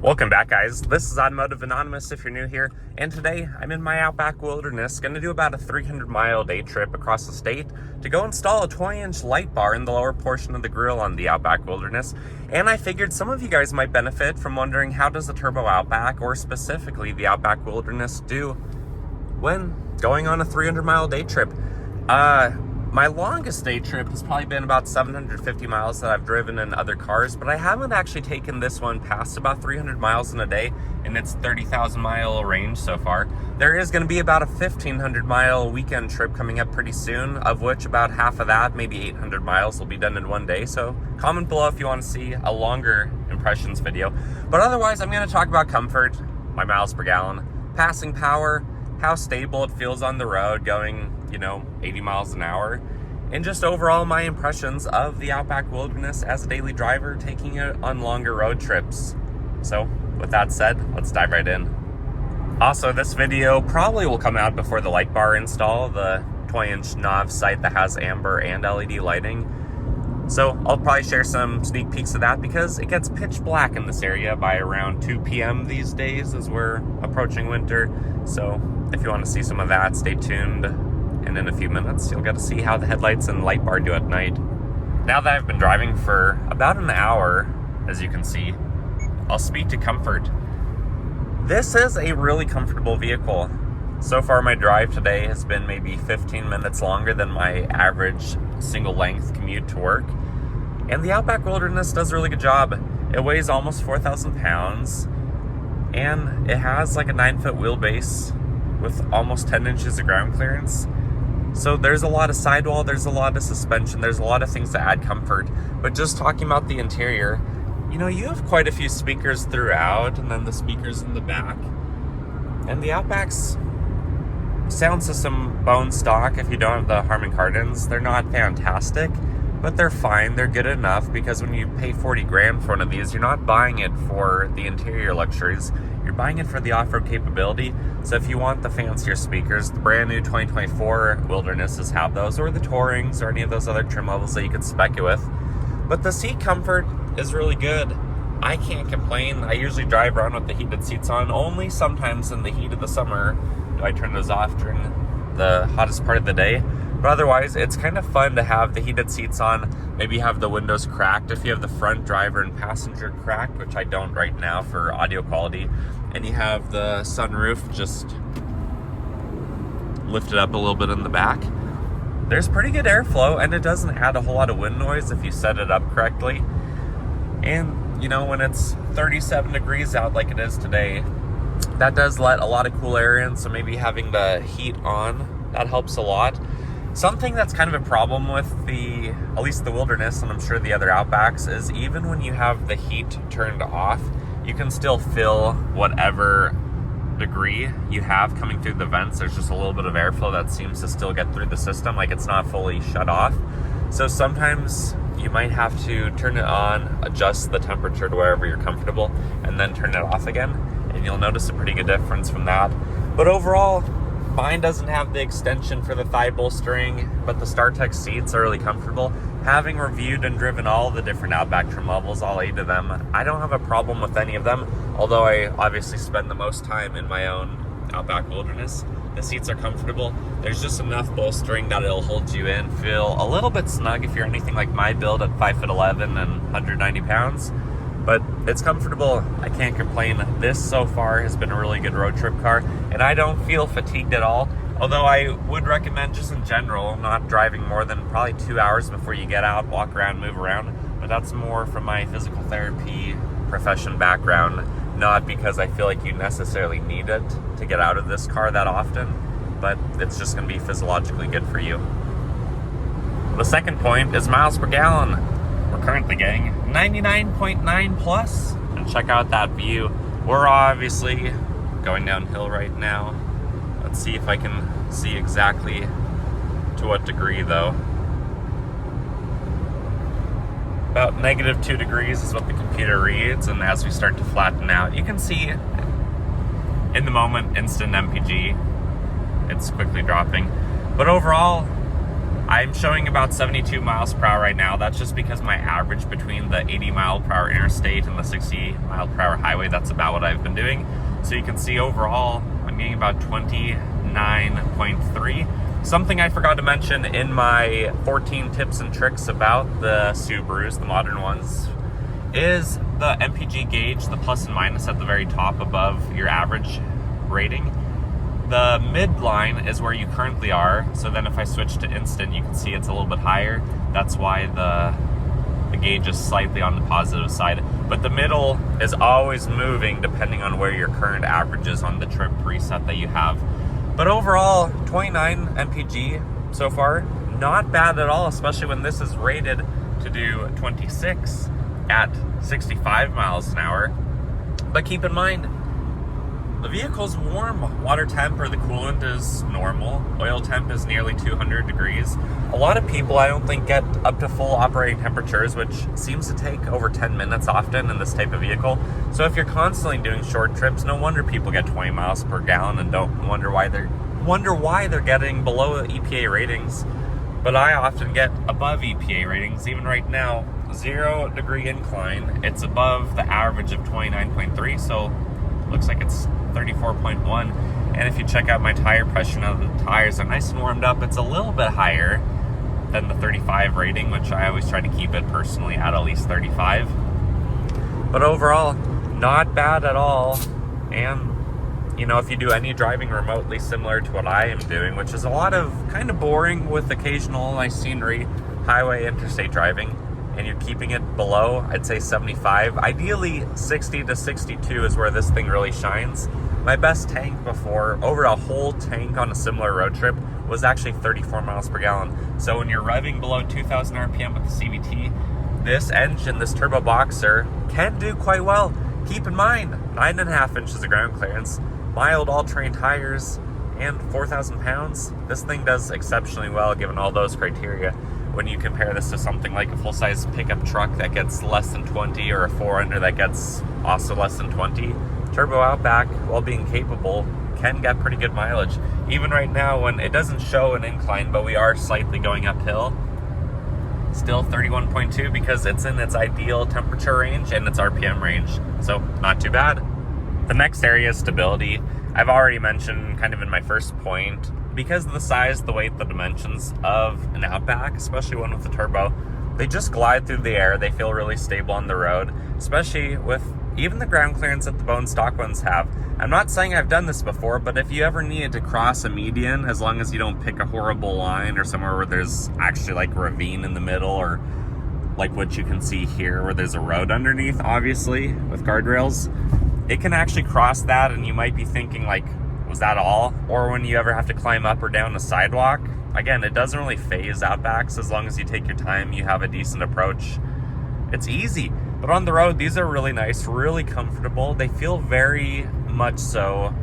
Welcome back, guys. This is Automotive Anonymous if you're new here, and today I'm in my Outback Wilderness, going to do about a 300-mile day trip across the state to go install a 20-inch light bar in the lower portion of the grill on the Outback Wilderness. And I figured some of you guys might benefit from wondering, how does the Turbo Outback, or specifically the Outback Wilderness, do when going on a 300-mile day trip? My longest day trip has probably been about 750 miles that I've driven in other cars, but I haven't actually taken this one past about 300 miles in a day in its 30,000 mile range so far. There is going to be about a 1,500 mile weekend trip coming up pretty soon, of which about half of that, maybe 800 miles, will be done in one day. So comment below if you want to see a longer impressions video. But otherwise, I'm going to talk about comfort, my miles per gallon, passing power, how stable it feels on the road going 80 miles an hour, and just overall my impressions of the Outback Wilderness as a daily driver, taking it on longer road trips. So with that said, let's dive right in. Also, this video probably will come out before the light bar install, the 20-inch NOV sight that has amber and LED lighting. So I'll probably share some sneak peeks of that because it gets pitch black in this area by around 2 p.m. these days as we're approaching winter. So if you want to see some of that, stay tuned. And in a few minutes, you'll get to see how the headlights and light bar do at night. Now that I've been driving for about an hour, as you can see, I'll speak to comfort. This is a really comfortable vehicle. So far, my drive today has been maybe 15 minutes longer than my average single-length commute to work. And the Outback Wilderness does a really good job. It weighs almost 4,000 pounds, and it has like a 9-foot wheelbase with almost 10 inches of ground clearance. So there's a lot of sidewall, there's a lot of suspension, there's a lot of things to add comfort. But just talking about the interior, you have quite a few speakers throughout, and then the speakers in the back. And the Outback's sound system, bone stock, if you don't have the Harman Kardons, they're not fantastic, but they're fine, they're good enough, because when you pay 40 grand for one of these, you're not buying it for the interior luxuries, you're buying it for the off-road capability. So if you want the fancier speakers, the brand new 2024 Wildernesses have those, or the Tourings, or any of those other trim levels that you could spec it with. But the seat comfort is really good. I can't complain. I usually drive around with the heated seats on. Only sometimes in the heat of the summer do I turn those off during the hottest part of the day. But otherwise, it's kind of fun to have the heated seats on. Maybe have the windows cracked if you have the front driver and passenger cracked, which I don't right now for audio quality. And you have the sunroof just lifted up a little bit in the back. There's pretty good airflow, and it doesn't add a whole lot of wind noise if you set it up correctly. And, when it's 37 degrees out like it is today, that does let a lot of cool air in, so maybe having the heat on, that helps a lot. Something that's kind of a problem with at least the Wilderness, and I'm sure the other Outbacks, is even when you have the heat turned off, you can still feel whatever degree you have coming through the vents. There's just a little bit of airflow that seems to still get through the system, like it's not fully shut off. So sometimes you might have to turn it on, adjust the temperature to wherever you're comfortable, and then turn it off again, and you'll notice a pretty good difference from that. But overall, mine doesn't have the extension for the thigh bolstering, but the StarTech seats are really comfortable. Having reviewed and driven all the different Outback trim levels, all 8 of them, I don't have a problem with any of them, although I obviously spend the most time in my own Outback Wilderness. The seats are comfortable. There's just enough bolstering that it'll hold you in, feel a little bit snug if you're anything like my build at 5'11" and 190 pounds. But it's comfortable. I can't complain. This so far has been a really good road trip car, and I don't feel fatigued at all. Although I would recommend, just in general, not driving more than probably 2 hours before you get out, walk around, move around. But that's more from my physical therapy profession background, not because I feel like you necessarily need it to get out of this car that often, but it's just going to be physiologically good for you. The second point is miles per gallon. We're currently getting 99.9 plus, and check out that view. We're obviously going downhill right now. Let's see if I can see exactly to what degree though. About -2 degrees is what the computer reads, and as we start to flatten out, you can see in the moment instant MPG, it's quickly dropping. But overall, I'm showing about 72 miles per hour right now. That's just because my average between the 80 mile per hour interstate and the 60 mile per hour highway, that's about what I've been doing. So you can see overall, I'm getting about 29.3. Something I forgot to mention in my 14 tips and tricks about the Subarus, the modern ones, is the MPG gauge, the plus and minus at the very top above your average rating. The midline is where you currently are, so then if I switch to instant, you can see it's a little bit higher. That's why the gauge is slightly on the positive side. But the middle is always moving depending on where your current average is on the trip preset that you have. But overall, 29 MPG so far, not bad at all, especially when this is rated to do 26 at 65 miles an hour. But keep in mind, the vehicle's warm. Water temp or the coolant is normal. Oil temp is nearly 200 degrees. A lot of people, I don't think, get up to full operating temperatures, which seems to take over 10 minutes often in this type of vehicle. So if you're constantly doing short trips, no wonder people get 20 miles per gallon and don't wonder why they're getting below EPA ratings. But I often get above EPA ratings. Even right now, 0 degree incline, it's above the average of 29.3, so looks like it's 34.1. And if you check out my tire pressure, now the tires are nice and warmed up, it's a little bit higher than the 35 rating, which I always try to keep it personally at least 35. But overall, not bad at all. And you know, if you do any driving remotely similar to what I am doing, which is a lot of kind of boring with occasional nice scenery, highway, interstate driving, and you're keeping it below, I'd say 75. Ideally, 60 to 62 is where this thing really shines. My best tank before, over a whole tank on a similar road trip, was actually 34 miles per gallon. So when you're revving below 2,000 RPM with the CVT, this engine, this turbo boxer, can do quite well. Keep in mind, 9.5 inches of ground clearance, mild all-terrain tires, and 4,000 pounds. This thing does exceptionally well given all those criteria. When you compare this to something like a full-size pickup truck that gets less than 20, or a 4Runner that gets also less than 20, Turbo Outback, while being capable, can get pretty good mileage. Even right now, when it doesn't show an incline, but we are slightly going uphill, still 31.2 because it's in its ideal temperature range and its RPM range. So not too bad. The next area is stability. I've already mentioned kind of in my first point, because of the size, the weight, the dimensions of an Outback, especially one with a turbo, they just glide through the air. They feel really stable on the road, especially with even the ground clearance that the bone stock ones have. I'm not saying I've done this before, but if you ever needed to cross a median, as long as you don't pick a horrible line or somewhere where there's actually like a ravine in the middle, or like what you can see here where there's a road underneath, obviously, with guardrails, it can actually cross that, and you might be thinking like, was that all? Or when you ever have to climb up or down a sidewalk, again, it doesn't really phase Outbacks as long as you take your time, you have a decent approach. It's easy. But on the road, these are really nice, really comfortable. They feel very much so,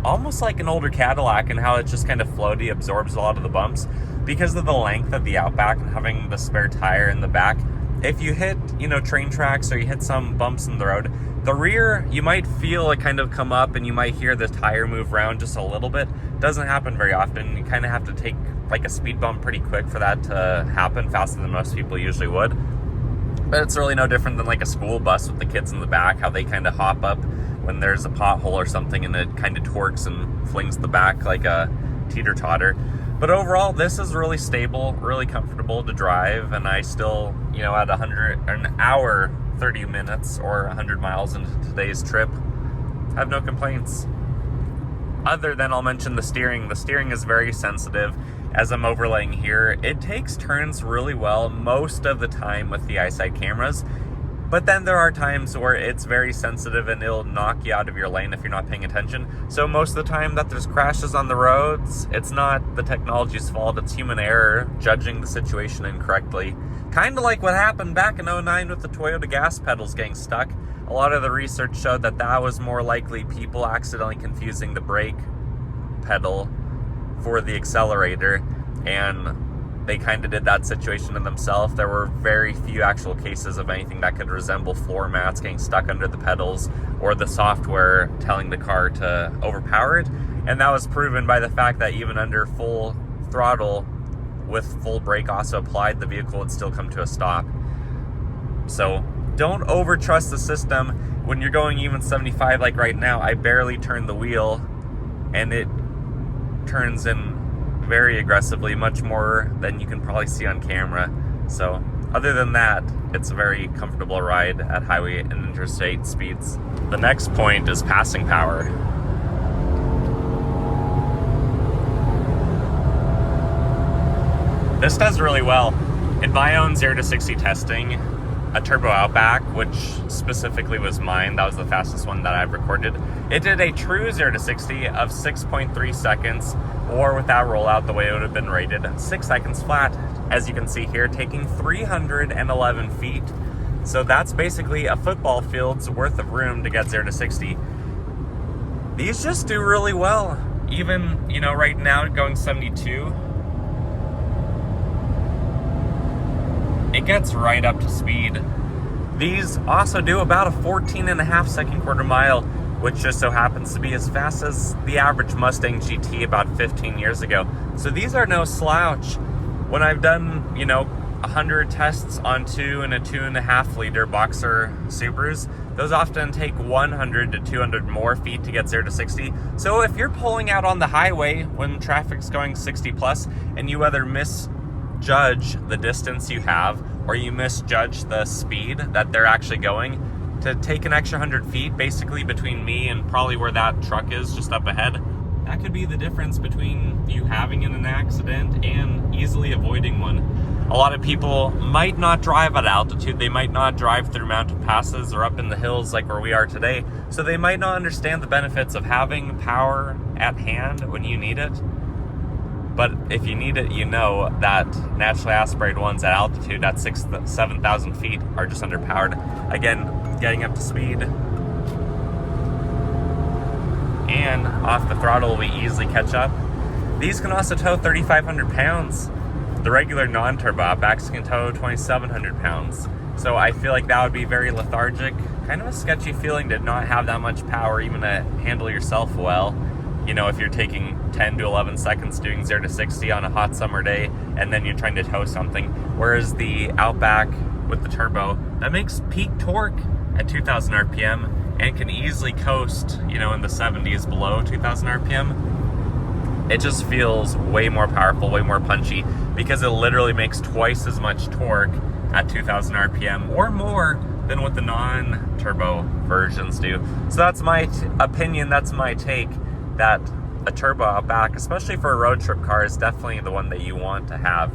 almost like an older Cadillac, and how it just kind of floaty, absorbs a lot of the bumps. Because of the length of the Outback and having the spare tire in the back, if you hit, train tracks or you hit some bumps in the road, the rear, you might feel it kind of come up and you might hear the tire move around just a little bit. Doesn't happen very often. You kind of have to take like a speed bump pretty quick for that to happen, faster than most people usually would. But it's really no different than like a school bus with the kids in the back, how they kind of hop up when there's a pothole or something, and it kind of torques and flings the back like a teeter-totter. But overall, this is really stable, really comfortable to drive, and I still, at an hour, 30 minutes, or 100 miles into today's trip, have no complaints. Other than I'll mention the steering. The steering is very sensitive. As I'm overlaying here, it takes turns really well most of the time with the eyesight cameras, but then there are times where it's very sensitive and it'll knock you out of your lane if you're not paying attention. So most of the time that there's crashes on the roads, it's not the technology's fault, it's human error judging the situation incorrectly. Kind of like what happened back in 2009 with the Toyota gas pedals getting stuck. A lot of the research showed that was more likely people accidentally confusing the brake pedal for the accelerator, and they kind of did that situation in themselves. There were very few actual cases of anything that could resemble floor mats getting stuck under the pedals or the software telling the car to overpower it. And that was proven by the fact that even under full throttle, with full brake also applied, the vehicle would still come to a stop. So don't over trust the system. When you're going even 75 like right now, I barely turn the wheel and it turns in very aggressively, much more than you can probably see on camera. So other than that, it's a very comfortable ride at highway and interstate speeds. The next point is passing power. This does really well. In my own 0 to 60 testing, a Turbo Outback, which specifically was mine, that was the fastest one that I've recorded, it did a true 0 to 60 of 6.3 seconds, or without rollout, the way it would have been rated, 6 seconds flat, as you can see here, taking 311 feet. So that's basically a football field's worth of room to get 0 to 60. These just do really well. Even, you know, right now going 72, it gets right up to speed. These also do about a 14.5 second quarter mile, which just so happens to be as fast as the average Mustang GT about 15 years ago. So these are no slouch. When I've done, you know, 100 tests on 2 and a 2.5 liter boxer Subarus, those often take 100 to 200 more feet to get 0 to 60. So if you're pulling out on the highway when traffic's going 60 plus and you either misjudge the distance you have or you misjudge the speed that they're actually going, to take an extra 100 feet basically between me and probably where that truck is just up ahead, that could be the difference between you having an accident and easily avoiding one. A lot of people might not drive at altitude. They might not drive through mountain passes or up in the hills like where we are today. So they might not understand the benefits of having power at hand when you need it. But if you need it, you know that naturally aspirated ones at altitude at 7,000 feet are just underpowered. Again, getting up to speed and off the throttle, we easily catch up. These can also tow 3,500 pounds. The regular non-turbo Outbacks can tow 2,700 pounds. So I feel like that would be very lethargic, kind of a sketchy feeling to not have that much power even to handle yourself well. You know, if you're taking 10 to 11 seconds doing 0 to 60 on a hot summer day, and then you're trying to tow something. Whereas the Outback with the turbo, that makes peak torque at 2,000 RPM and can easily coast, you know, in the 70s below 2,000 RPM. It just feels way more powerful, way more punchy, because it literally makes twice as much torque at 2,000 RPM or more than what the non-turbo versions do. So that's my opinion, that's my take, that a Turbo Outback, especially for a road trip car, is definitely the one that you want to have.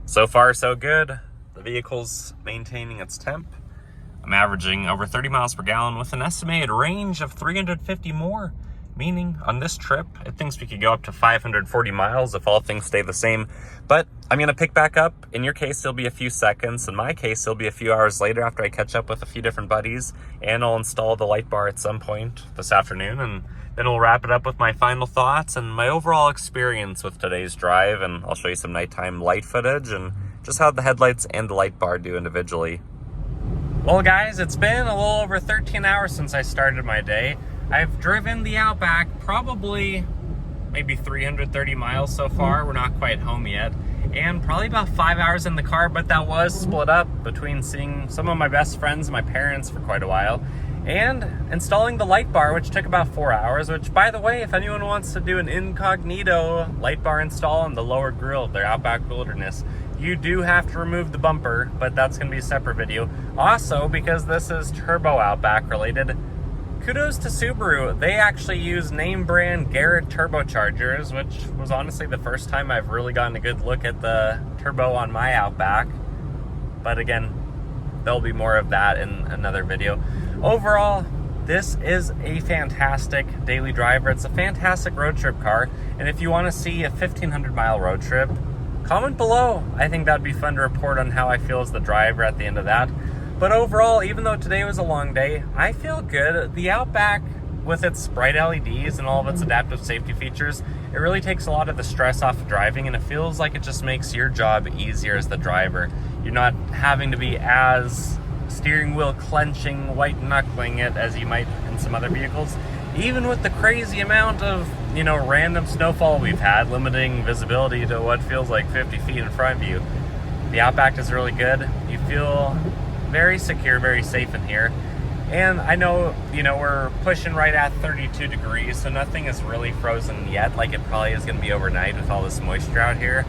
So far, so good. The vehicle's maintaining its temp. I'm averaging over 30 miles per gallon with an estimated range of 350 more, meaning on this trip, it thinks we could go up to 540 miles if all things stay the same. But I'm going to pick back up. In your case, it'll be a few seconds. In my case, it'll be a few hours later after I catch up with a few different buddies, and I'll install the light bar at some point this afternoon, and then we'll wrap it up with my final thoughts and my overall experience with today's drive, and I'll show you some nighttime light footage and just how the headlights and the light bar do individually. Well guys, it's been a little over 13 hours since I started my day. I've driven the Outback probably maybe 330 miles so far. We're not quite home yet. And probably about 5 hours in the car, but that was split up between seeing some of my best friends and my parents for quite a while, and installing the light bar, which took about 4 hours, which, by the way, if anyone wants to do an incognito light bar install on the lower grille of their Outback Wilderness, you do have to remove the bumper, but that's going to be a separate video. Also, because this is Turbo Outback related, kudos to Subaru. They actually use name brand Garrett turbochargers, which was honestly the first time I've really gotten a good look at the turbo on my Outback. But again, there'll be more of that in another video. Overall, this is a fantastic daily driver. It's a fantastic road trip car. And if you want to see a 1,500 mile road trip, comment below. I think that'd be fun to report on how I feel as the driver at the end of that. But overall, even though today was a long day, I feel good. The Outback, with its bright LEDs and all of its adaptive safety features, it really takes a lot of the stress off of driving, and it feels like it just makes your job easier as the driver. You're not having to be as steering wheel clenching, white knuckling it as you might in some other vehicles. even with the crazy amount of, random snowfall we've had, limiting visibility to what feels like 50 feet in front of you, the Outback is really good. You feel very secure, very safe in here. And I know, we're pushing right at 32 degrees, so nothing is really frozen yet, like it probably is going to be overnight with all this moisture out here.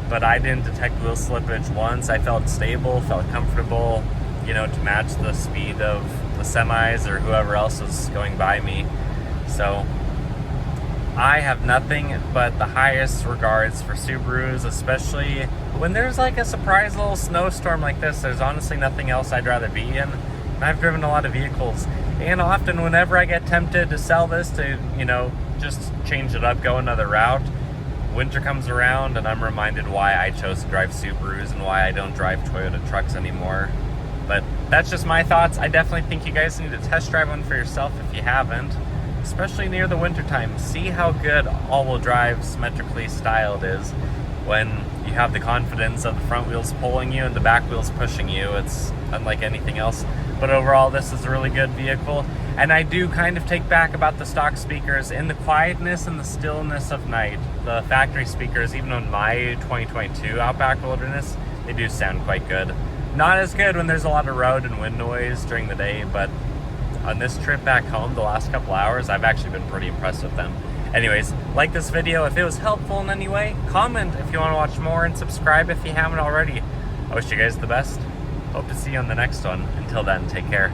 But I didn't detect wheel slippage once. I felt stable, felt comfortable, to match the speed of the semis or whoever else was going by me. So I have nothing but the highest regards for Subarus, especially when there's like a surprise little snowstorm like this. There's honestly nothing else I'd rather be in. And I've driven a lot of vehicles, and often whenever I get tempted to sell this to, just change it up, go another route, winter comes around and I'm reminded why I chose to drive Subarus and why I don't drive Toyota trucks anymore. But that's just my thoughts. I definitely think you guys need to test drive one for yourself if you haven't, especially near the winter time. See how good all-wheel drive symmetrically styled is when you have the confidence of the front wheels pulling you and the back wheels pushing you. It's unlike anything else. But overall, this is a really good vehicle. And I do kind of take back about the stock speakers. In the quietness and the stillness of night, the factory speakers, even on my 2022 Outback Wilderness, they do sound quite good. Not as good when there's a lot of road and wind noise during the day, but on this trip back home the last couple hours, I've actually been pretty impressed with them. Anyways, like this video if it was helpful in any way, comment if you want to watch more, and subscribe if you haven't already. I wish you guys the best. Hope to see you on the next one. Until then, take care.